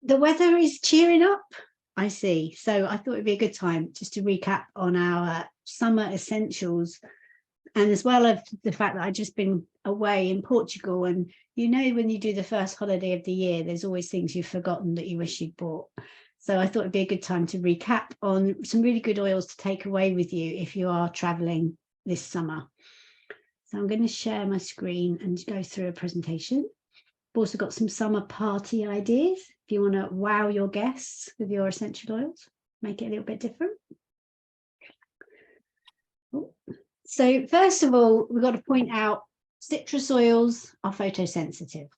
The weather is cheering up, I see. So I thought it'd be a good time just to recap on our summer essentials. And as well as the fact that I've just been away in Portugal, and you know, when you do the first holiday of the year, there's always things you've forgotten that you wish you'd bought. So I thought it'd be a good time to recap on some really good oils to take away with you if you are traveling this summer. So I'm going to share my screen and go through a presentation. I've also got some summer party ideas if you want to wow your guests with your essential oils, make it a little bit different. So first of all, we've got to point out citrus oils are photosensitive.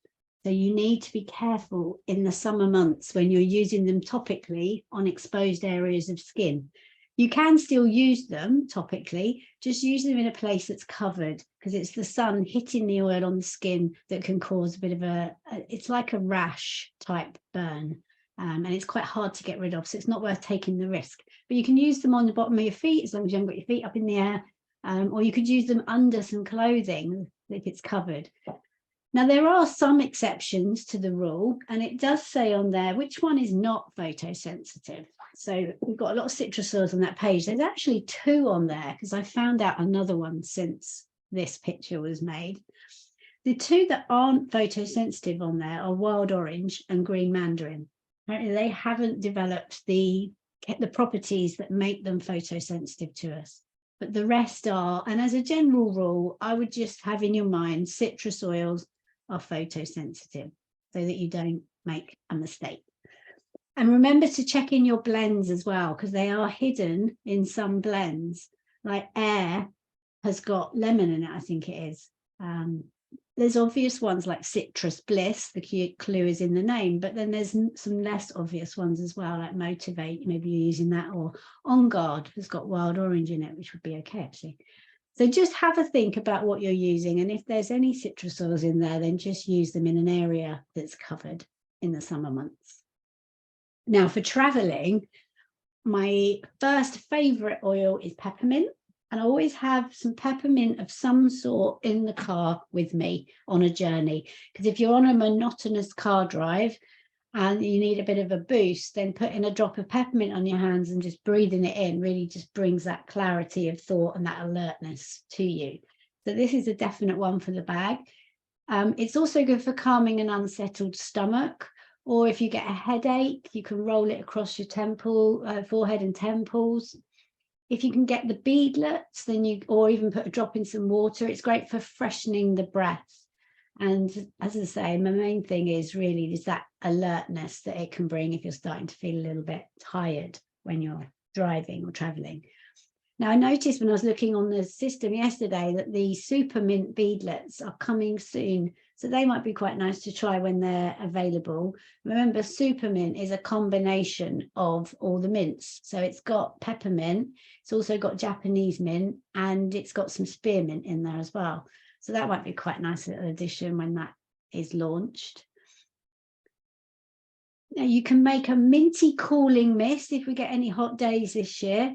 So you need to be careful in the summer months when you're using them topically on exposed areas of skin. You can still use them topically, just use them in a place that's covered, because it's the sun hitting the oil on the skin that can cause a bit of it's like a rash type burn. And it's quite hard to get rid of, so it's not worth taking the risk. But you can use them on the bottom of your feet, as long as you haven't got your feet up in the air, or you could use them under some clothing if it's covered. Now, there are some exceptions to the rule, and it does say on there which one is not photosensitive. So we've got a lot of citrus oils on that page. There's actually 2 on there, because I found out another one since this picture was made. The 2 that aren't photosensitive on there are wild orange and green mandarin. Apparently they haven't developed the properties that make them photosensitive to us, but the rest are. And as a general rule, I would just have in your mind citrus oils are photosensitive, so that you don't make a mistake. And remember to check in your blends as well, because they are hidden in some blends. Like Air has got lemon in it, I think it is. There's obvious ones like Citrus Bliss, the clue is in the name, but then there's some less obvious ones as well, like Motivate, maybe you're using that, or On Guard has got wild orange in it, which would be okay actually. So just have a think about what you're using, and if there's any citrus oils in there, then just use them in an area that's covered in the summer months. Now, for traveling, my first favorite oil is peppermint, and I always have some peppermint of some sort in the car with me on a journey, because if you're on a monotonous car drive and you need a bit of a boost, then putting a drop of peppermint on your hands and just breathing it in really just brings that clarity of thought and that alertness to you. So this is a definite one for the bag. It's also good for calming an unsettled stomach, or if you get a headache, you can roll it across your forehead and temples. If you can get the beadlets, then or even put a drop in some water. It's great for freshening the breath. And as I say, my main thing is that alertness that it can bring if you're starting to feel a little bit tired when you're driving or traveling. Now, I noticed when I was looking on the system yesterday that the super mint beadlets are coming soon. So they might be quite nice to try when they're available. Remember, super mint is a combination of all the mints. So it's got peppermint, it's also got Japanese mint, and it's got some spearmint in there as well. So that might be quite a nice little addition when that is launched. Now you can make a minty cooling mist if we get any hot days this year.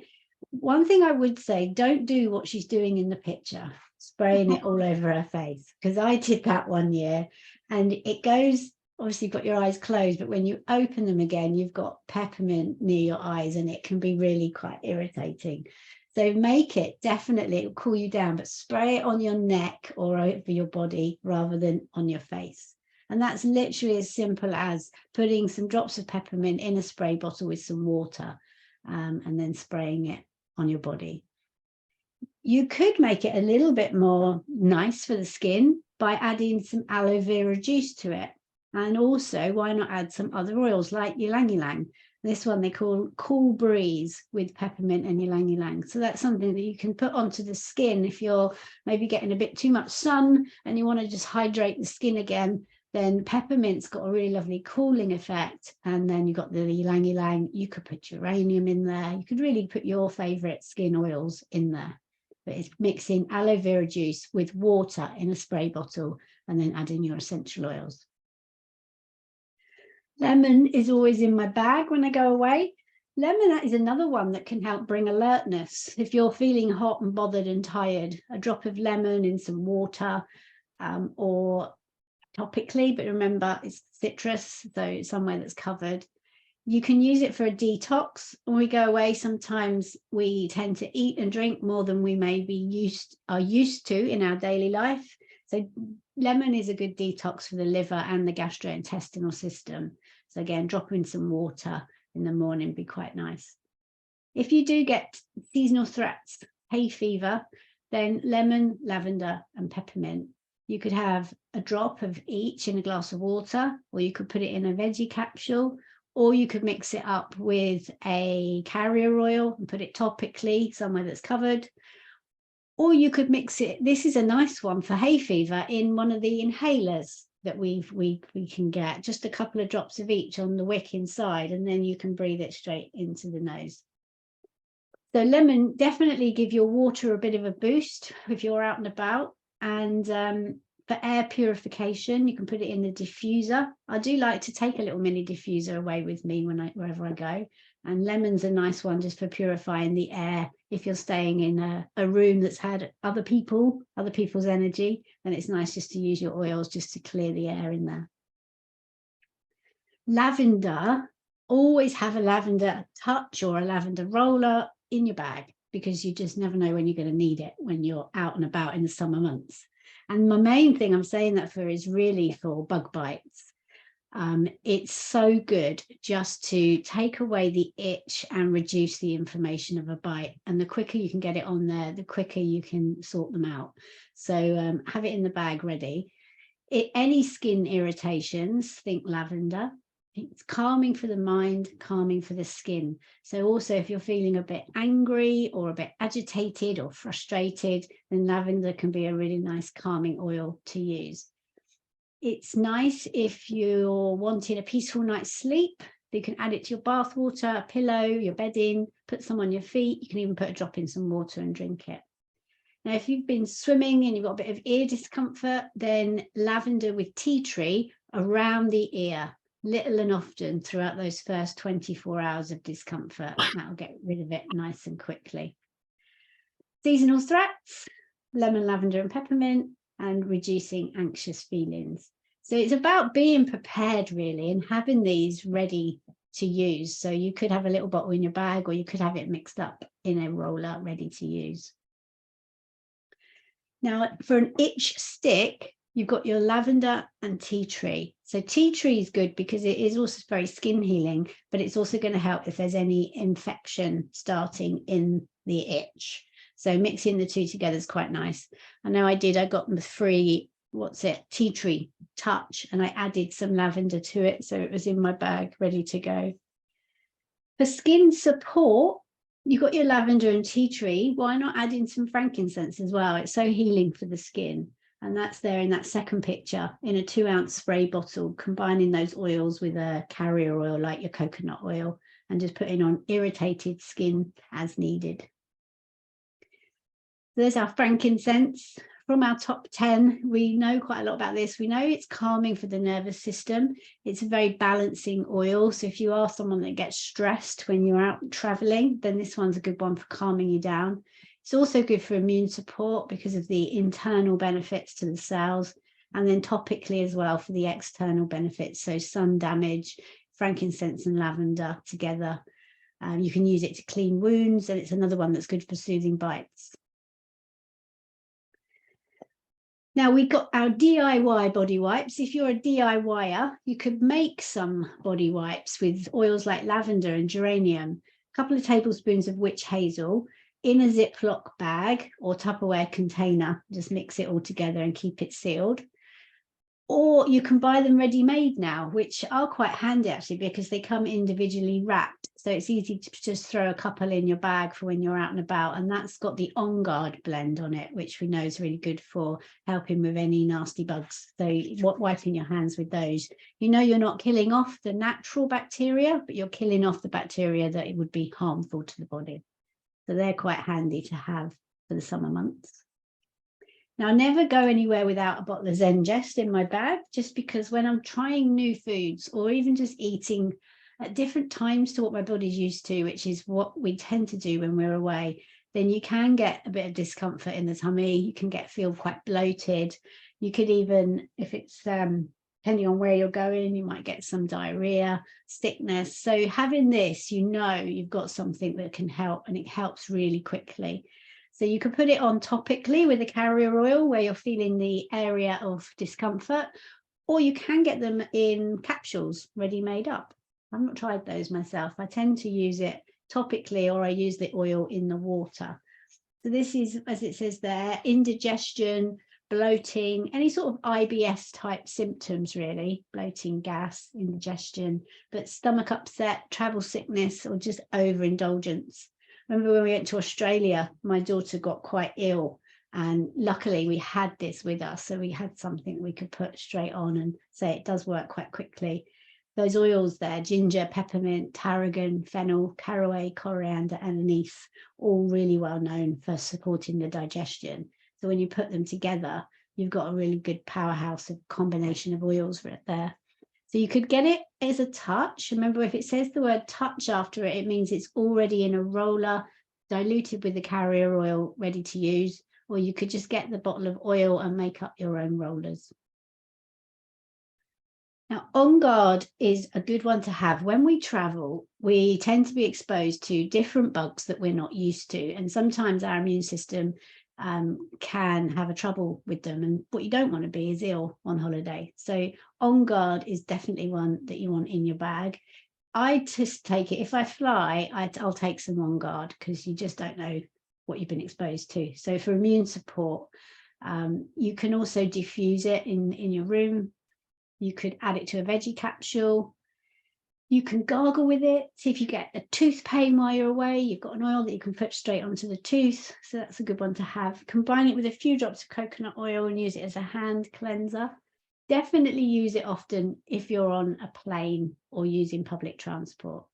One thing I would say, don't do what she's doing in the picture, spraying it all over her face, because I did that one year and it goes, obviously you've got your eyes closed, but when you open them again, you've got peppermint near your eyes and it can be really quite irritating. So make it, definitely, it'll cool you down, but spray it on your neck or over your body rather than on your face. And that's literally as simple as putting some drops of peppermint in a spray bottle with some water and then spraying it on your body. You could make it a little bit more nice for the skin by adding some aloe vera juice to it. And also, why not add some other oils like ylang ylang? This one they call Cool Breeze with peppermint and ylang ylang. So that's something that you can put onto the skin if you're maybe getting a bit too much sun and you want to just hydrate the skin again. Then peppermint's got a really lovely cooling effect. And then you've got the ylang ylang. You could put geranium in there. You could really put your favorite skin oils in there. But it's mixing aloe vera juice with water in a spray bottle and then adding your essential oils. Lemon is always in my bag when I go away. Lemon is another one that can help bring alertness. If you're feeling hot and bothered and tired, a drop of lemon in some water or topically, but remember it's citrus, so it's somewhere that's covered. You can use it for a detox. When we go away, sometimes we tend to eat and drink more than we maybe used to in our daily life. So lemon is a good detox for the liver and the gastrointestinal system. So again, drop in some water in the morning would be quite nice. If you do get seasonal threats, hay fever, then lemon, lavender and peppermint. You could have a drop of each in a glass of water, or you could put it in a veggie capsule, or you could mix it up with a carrier oil and put it topically somewhere that's covered. Or you could mix it, this is a nice one for hay fever, in one of the inhalers that we can get, just a couple of drops of each on the wick inside, and then you can breathe it straight into the nose. So lemon definitely give your water a bit of a boost if you're out and about. And for air purification, you can put it in the diffuser. I do like to take a little mini diffuser away with me wherever I go. And lemon's a nice one just for purifying the air. If you're staying in a room that's had other people's energy, then it's nice just to use your oils just to clear the air in there. Lavender, always have a lavender touch or a lavender roller in your bag, because you just never know when you're going to need it when you're out and about in the summer months. And my main thing I'm saying that for is really for bug bites. It's so good just to take away the itch and reduce the inflammation of a bite. And the quicker you can get it on there, the quicker you can sort them out. So have it in the bag ready. Any skin irritations, think lavender. It's calming for the mind, calming for the skin. So also if you're feeling a bit angry or a bit agitated or frustrated, then lavender can be a really nice calming oil to use. It's nice if you're wanting a peaceful night's sleep. You can add it to your bath water, a pillow, your bedding, put some on your feet. You can even put a drop in some water and drink it. Now, if you've been swimming and you've got a bit of ear discomfort, then lavender with tea tree around the ear, little and often throughout those first 24 hours of discomfort. That'll get rid of it nice and quickly. Seasonal threats, lemon, lavender and peppermint, and reducing anxious feelings. So it's about being prepared really and having these ready to use. So you could have a little bottle in your bag, or you could have it mixed up in a roller ready to use. Now for an itch stick, you've got your lavender and tea tree. So tea tree is good because it is also very skin healing, but it's also going to help if there's any infection starting in the itch. So mixing the two together is quite nice. I know I got the free, tea tree touch, and I added some lavender to it. So it was in my bag ready to go. For skin support, you've got your lavender and tea tree. Why not add in some frankincense as well? It's so healing for the skin. And that's there in that second picture in a 2-ounce spray bottle, combining those oils with a carrier oil like your coconut oil and just putting on irritated skin as needed. So there's our frankincense. From our top 10, we know quite a lot about this. We know it's calming for the nervous system. It's a very balancing oil. So if you are someone that gets stressed when you're out traveling, then this one's a good one for calming you down. It's also good for immune support because of the internal benefits to the cells, and then topically as well for the external benefits. So sun damage, frankincense and lavender together. You can use it to clean wounds, and it's another one that's good for soothing bites. Now we've got our DIY body wipes. If you're a DIYer, you could make some body wipes with oils like lavender and geranium, a couple of tablespoons of witch hazel in a Ziploc bag or Tupperware container. Just mix it all together and keep it sealed. Or you can buy them ready-made now, which are quite handy actually because they come individually wrapped. So it's easy to just throw a couple in your bag for when you're out and about. And that's got the On Guard blend on it, which we know is really good for helping with any nasty bugs. So wiping your hands with those, you know, you're not killing off the natural bacteria, but you're killing off the bacteria that it would be harmful to the body. So they're quite handy to have for the summer months. Now, I never go anywhere without a bottle of Zengest in my bag, just because when I'm trying new foods or even just eating at different times to what my body's used to, which is what we tend to do when we're away, then you can get a bit of discomfort in the tummy. You can feel quite bloated. You could even, if it's depending on where you're going, you might get some diarrhea, sickness. So having this, you know, you've got something that can help, and it helps really quickly. So you could put it on topically with a carrier oil where you're feeling the area of discomfort, or you can get them in capsules ready made up. I've not tried those myself. I tend to use it topically, or I use the oil in the water. So this is, as it says there, indigestion, bloating, any sort of IBS type symptoms, really, bloating, gas, indigestion, but stomach upset, travel sickness, or just overindulgence. Remember when we went to Australia, my daughter got quite ill, and luckily we had this with us, so we had something we could put straight on and say it does work quite quickly. Those oils there, ginger, peppermint, tarragon, fennel, caraway, coriander, and anise, all really well known for supporting the digestion. So when you put them together, you've got a really good powerhouse of combination of oils right there. So you could get it as a touch. Remember, if it says the word touch after it, it means it's already in a roller, diluted with the carrier oil, ready to use. Or you could just get the bottle of oil and make up your own rollers. Now, On Guard is a good one to have. When we travel, we tend to be exposed to different bugs that we're not used to. And sometimes our immune system can have a trouble with them. And what you don't want to be is ill on holiday. So On Guard is definitely one that you want in your bag. I just take it, if I fly, I'll take some On Guard, because you just don't know what you've been exposed to. So for immune support, you can also diffuse it in your room. You could add it to a veggie capsule. You can gargle with it. See if you get a tooth pain while you're away, you've got an oil that you can put straight onto the tooth. So that's a good one to have. Combine it with a few drops of coconut oil and use it as a hand cleanser. Definitely use it often if you're on a plane or using public transport.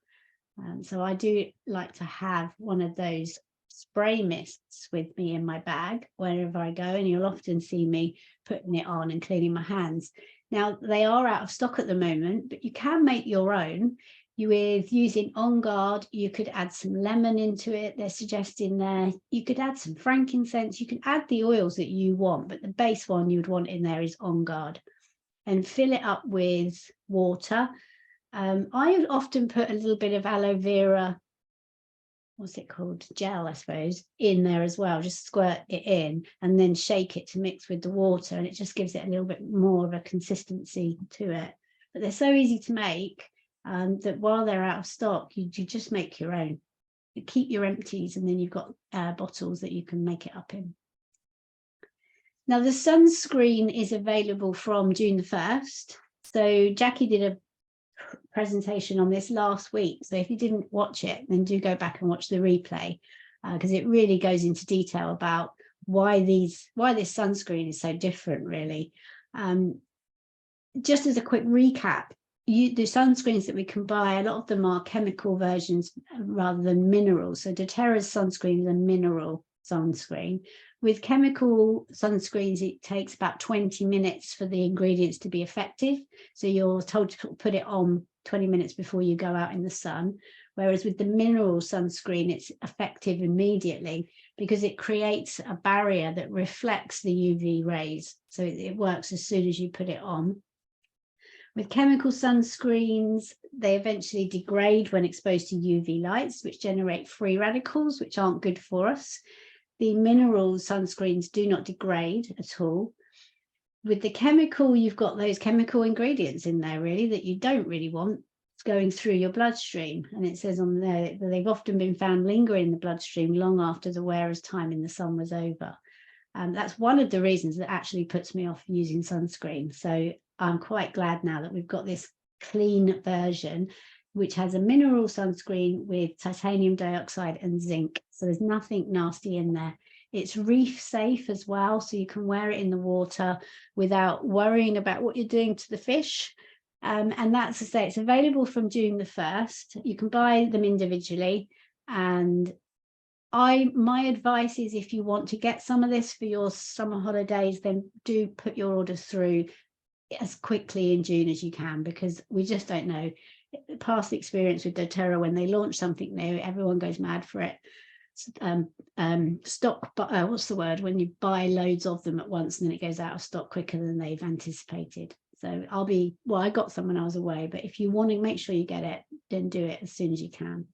So I do like to have one of those spray mists with me in my bag wherever I go, and you'll often see me putting it on and cleaning my hands. Now, they are out of stock at the moment, but you can make your own. With using On Guard, you could add some lemon into it. They're suggesting there. You could add some frankincense. You can add the oils that you want, but the base one you'd want in there is On Guard. And fill it up with water. I would often put a little bit of aloe vera, what's it called, gel, I suppose, in there as well. Just squirt it in and then shake it to mix with the water, and it just gives it a little bit more of a consistency to it. But they're so easy to make that while they're out of stock, you just make your own. You keep your empties, and then you've got bottles that you can make it up in. Now, the sunscreen is available from June the 1st. So Jackie did a presentation on this last week. So if you didn't watch it, then do go back and watch the replay, because it really goes into detail about why this sunscreen is so different, really. Just as a quick recap, the sunscreens that we can buy, a lot of them are chemical versions rather than mineral. So doTERRA's sunscreen is a mineral sunscreen. With chemical sunscreens, it takes about 20 minutes for the ingredients to be effective. So you're told to put it on 20 minutes before you go out in the sun. Whereas with the mineral sunscreen, it's effective immediately because it creates a barrier that reflects the UV rays. So it works as soon as you put it on. With chemical sunscreens, they eventually degrade when exposed to UV lights, which generate free radicals, which aren't good for us. The mineral sunscreens do not degrade at all. With the chemical, you've got those chemical ingredients in there, really, that you don't really want going through your bloodstream. And it says on there that they've often been found lingering in the bloodstream long after the wearer's time in the sun was over. That's one of the reasons that actually puts me off using sunscreen. So I'm quite glad now that we've got this clean version, which has a mineral sunscreen with titanium dioxide and zinc. So there's nothing nasty in there. It's reef safe as well, so you can wear it in the water without worrying about what you're doing to the fish. And that's to say, it's available from June the 1st. You can buy them individually. And my advice is, if you want to get some of this for your summer holidays, then do put your orders through as quickly in June as you can, because we just don't know. Past experience with doTERRA, when they launch something new, everyone goes mad for it. stock, but what's the word, when you buy loads of them at once and then it goes out of stock quicker than they've anticipated. So I got some when I was away, but if you want to make sure you get it, then do it as soon as you can.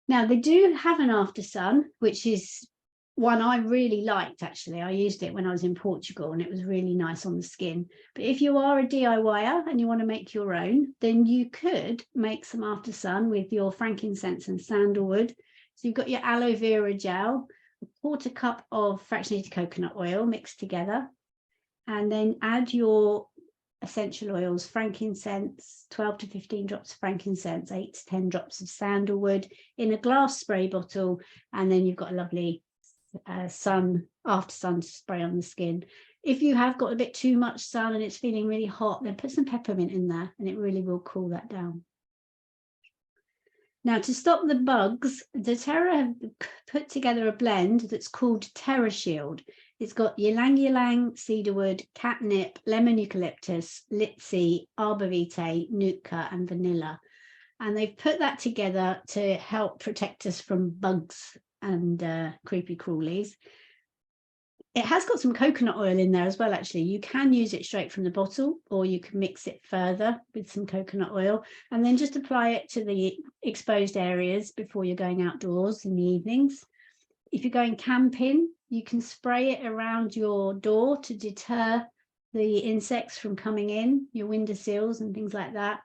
Now they do have an after sun, which is one I really liked. Actually, I used it when I was in Portugal and it was really nice on the skin. But if you are a DIYer and you want to make your own, then you could make some after sun with your frankincense and sandalwood. So you've got your aloe vera gel, a 1/4 cup of fractionated coconut oil mixed together, and then add your essential oils, frankincense, 12 to 15 drops of frankincense, 8 to 10 drops of sandalwood in a glass spray bottle, and then you've got a lovely after sun to spray on the skin. If you have got a bit too much sun and it's feeling really hot, then put some peppermint in there and it really will cool that down. Now, to stop the bugs, doTERRA have put together a blend that's called TerraShield. It's got ylang ylang, cedarwood, catnip, lemon eucalyptus, litsea, arbor vitae, nootka, and vanilla. And they've put that together to help protect us from bugs and creepy crawlies. It has got some coconut oil in there as well. Actually, you can use it straight from the bottle, or you can mix it further with some coconut oil and then just apply it to the exposed areas before you're going outdoors in the evenings. If you're going camping, you can spray it around your door to deter the insects from coming in, your windowsills and things like that.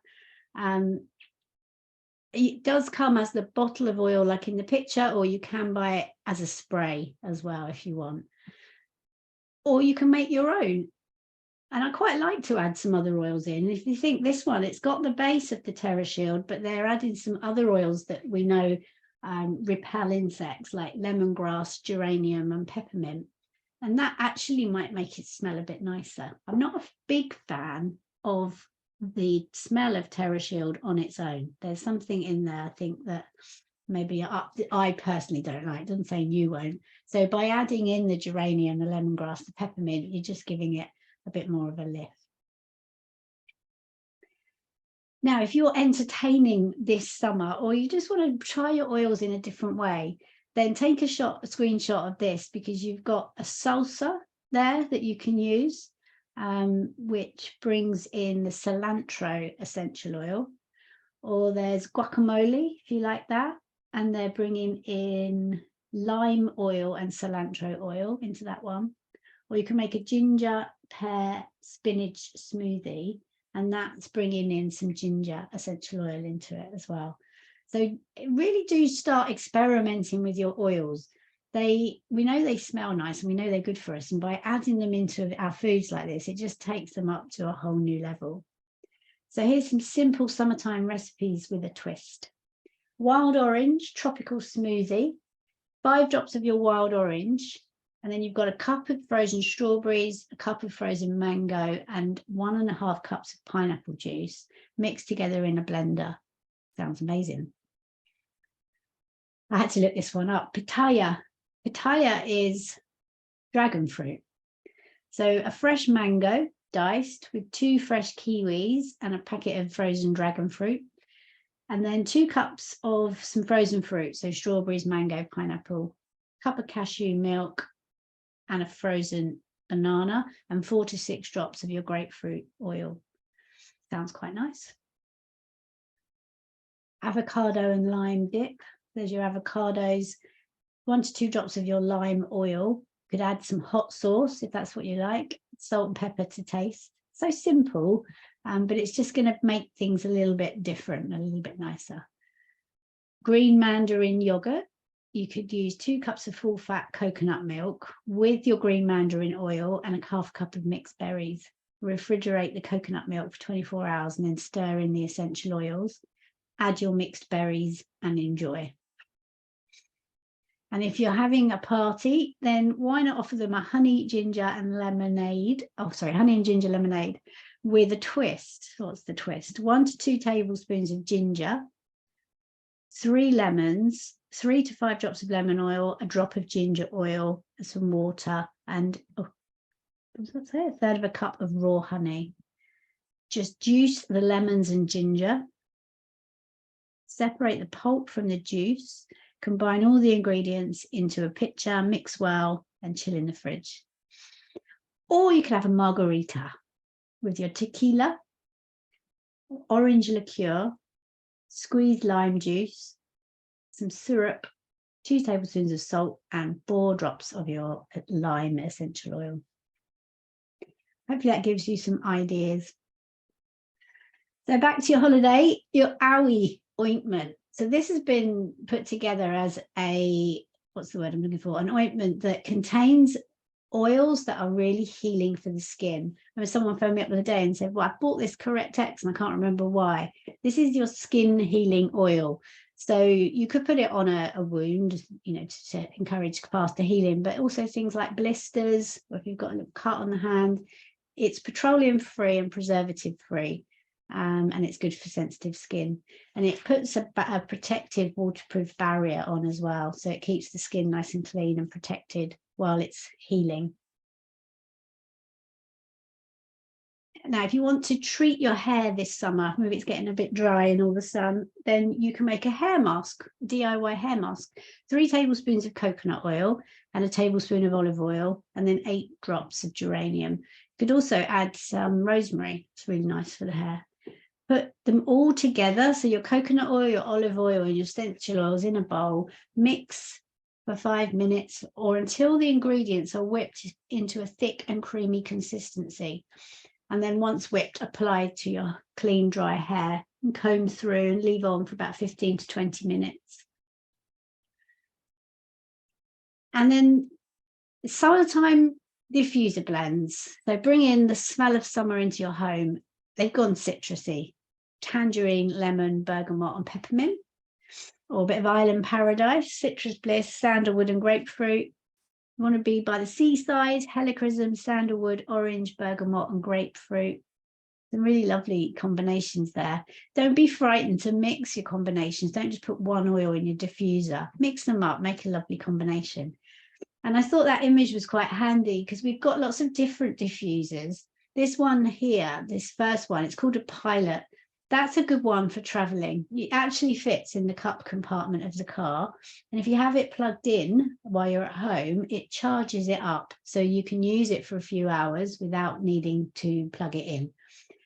It does come as the bottle of oil like in the picture, or you can buy it as a spray as well if you want. Or you can make your own. And I quite like to add some other oils in. If you think this one, it's got the base of the TerraShield, but they're adding some other oils that we know repel insects like lemongrass, geranium, and peppermint. And that actually might make it smell a bit nicer. I'm not a big fan of the smell of TerraShield on its own. There's something in there, I think, that maybe I personally don't like. It doesn't say you won't. So by adding in the geranium, the lemongrass, the peppermint, you're just giving it a bit more of a lift. Now, if you're entertaining this summer, or you just want to try your oils in a different way, then take a screenshot of this, because you've got a salsa there that you can use, which brings in the cilantro essential oil. Or there's guacamole, if you like that, and they're bringing in lime oil and cilantro oil into that one. Or you can make a ginger, pear, spinach smoothie, and that's bringing in some ginger essential oil into it as well. So really do start experimenting with your oils. We know they smell nice and we know they're good for us, and by adding them into our foods like this, it just takes them up to a whole new level. So here's some simple summertime recipes with a twist. Wild orange tropical smoothie, 5 drops of your wild orange, and then you've got a cup of frozen strawberries, a cup of frozen mango, and 1.5 cups of pineapple juice mixed together in a blender. Sounds amazing. I had to look this one up. Pitaya. Pitaya is dragon fruit. So a fresh mango diced with 2 fresh kiwis and a packet of frozen dragon fruit, and then 2 cups of some frozen fruit, so strawberries, mango, pineapple, cup of cashew milk, and a frozen banana, and 4 to 6 drops of your grapefruit oil. Sounds quite nice. Avocado and lime dip. There's your avocados, 1 to 2 drops of your lime oil. You could add some hot sauce if that's what you like, salt and pepper to taste. So simple, but it's just going to make things a little bit different, a little bit nicer. Green mandarin yogurt. You could use 2 cups of full fat coconut milk with your green mandarin oil and a 1/2 cup of mixed berries. Refrigerate the coconut milk for 24 hours and then stir in the essential oils. Add your mixed berries and enjoy. And if you're having a party, then why not offer them a honey, ginger and lemonade? Oh, sorry, honey and ginger lemonade with a twist. What's the twist? 1 to 2 tablespoons of ginger, 3 lemons, 3 to 5 drops of lemon oil, a drop of ginger oil, some water, and what does that say? 1/3 of a cup of raw honey. Just juice the lemons and ginger. Separate the pulp from the juice. Combine all the ingredients into a pitcher, mix well, and chill in the fridge. Or you could have a margarita with your tequila, orange liqueur, squeezed lime juice, some syrup, 2 tablespoons of salt, and 4 drops of your lime essential oil. Hopefully that gives you some ideas. So back to your holiday, your Aoi ointment. So this has been put together as a, what's the word I'm looking for? An ointment that contains oils that are really healing for the skin. I remember someone phoned me up the other day and said, well, I bought this Correct-X and I can't remember why. This is your skin healing oil. So you could put it on a wound, you know, to encourage faster healing, but also things like blisters, or if you've got a little cut on the hand. It's petroleum free and preservative free, and it's good for sensitive skin. And it puts a protective waterproof barrier on as well. So it keeps the skin nice and clean and protected while it's healing. Now, if you want to treat your hair this summer, maybe it's getting a bit dry in all the sun, then you can make a hair mask, DIY hair mask. 3 tablespoons of coconut oil and a tablespoon of olive oil, and then 8 drops of geranium. You could also add some rosemary. It's really nice for the hair. Put them all together. So your coconut oil, your olive oil, and your essential oils in a bowl. Mix for 5 minutes or until the ingredients are whipped into a thick and creamy consistency. And then once whipped, apply to your clean, dry hair and comb through and leave on for about 15 to 20 minutes. And then summertime diffuser blends. So bring in the smell of summer into your home. They've gone citrusy: tangerine, lemon, bergamot, and peppermint. Or a bit of island paradise, citrus bliss, sandalwood, and grapefruit. You want to be by the seaside: helichrysum, sandalwood, orange, bergamot, and grapefruit. Some really lovely combinations there. Don't be frightened to mix your combinations. Don't just put one oil in your diffuser. Mix them up, make a lovely combination. And I thought that image was quite handy because we've got lots of different diffusers. This one here, this first one, it's called a Pilot. That's a good one for traveling. It actually fits in the cup compartment of the car. And if you have it plugged in while you're at home, it charges it up. So you can use it for a few hours without needing to plug it in.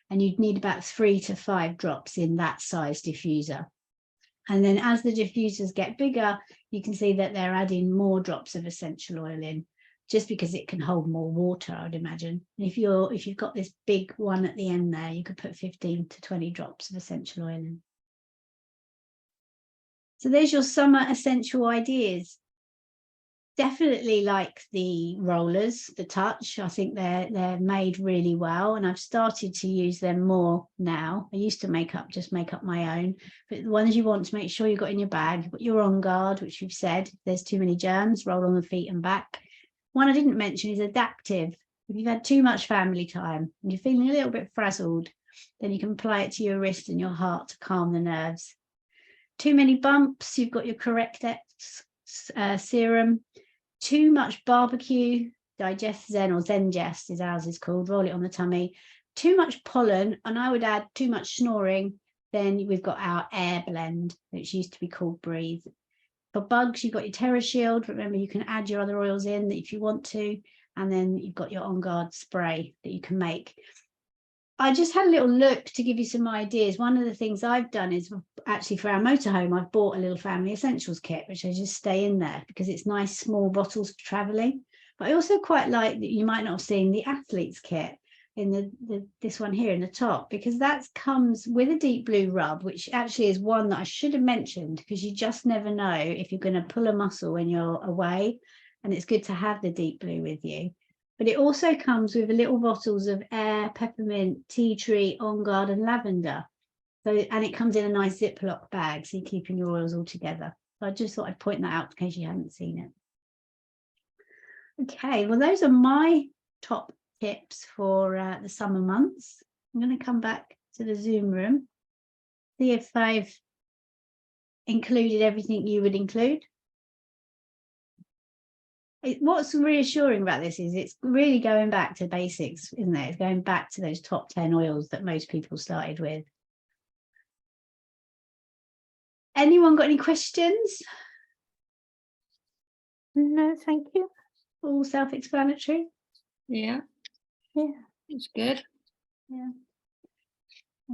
And you'd need about 3 to 5 drops in that size diffuser. And then as the diffusers get bigger, you can see that they're adding more drops of essential oil in, just because it can hold more water, I would imagine. And if you've got this big one at the end there, you could put 15 to 20 drops of essential oil in. So there's your summer essential ideas. Definitely like the rollers, the Touch. I think they're made really well, and I've started to use them more now. I used to just make up my own, but the ones you want to make sure you've got in your bag, you've got your On Guard, which we've said, if there's too many germs, roll on the feet and back. One I didn't mention is Adaptive. If you've had too much family time and you're feeling a little bit frazzled, then you can apply it to your wrist and your heart to calm the nerves. Too many bumps, you've got your Correct-X serum. Too much barbecue, Digest Zen, or Zengest as ours is called, roll it on the tummy. Too much pollen, and I would add too much snoring, then we've got our Air Blend, which used to be called Breathe. For bugs, you've got your TerraShield. Remember, you can add your other oils in if you want to, and then you've got your On Guard spray that you can make. I just had a little look to give you some ideas. One of the things I've done is actually for our motorhome, I've bought a little family essentials kit, which I just stay in there because it's nice small bottles for traveling. But I also quite like that you might not have seen the athlete's kit in this one here in the top, because that comes with a deep blue rub, which actually is one that I should have mentioned because you just never know if you're going to pull a muscle when you're away, and it's good to have the deep blue with you. But it also comes with little bottles of Air, peppermint, tea tree, On Guard, and lavender. So, and it comes in a nice Ziploc bag, so you're keeping your oils all together. So I just thought I'd point that out in case you hadn't seen it. Okay, well, those are my top tips for the summer months. I'm going to come back to the Zoom room, see if I've included everything you would include. What's reassuring about this is it's really going back to basics, isn't it? It's going back to those top 10 oils that most people started with. Anyone got any questions? No, thank you. All self-explanatory? Yeah, Yeah. it's good. Yeah.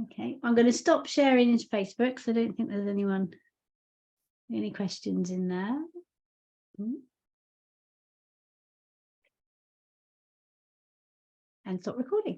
Okay, I'm going to stop sharing into Facebook because I don't think there's any questions in there. And stop recording.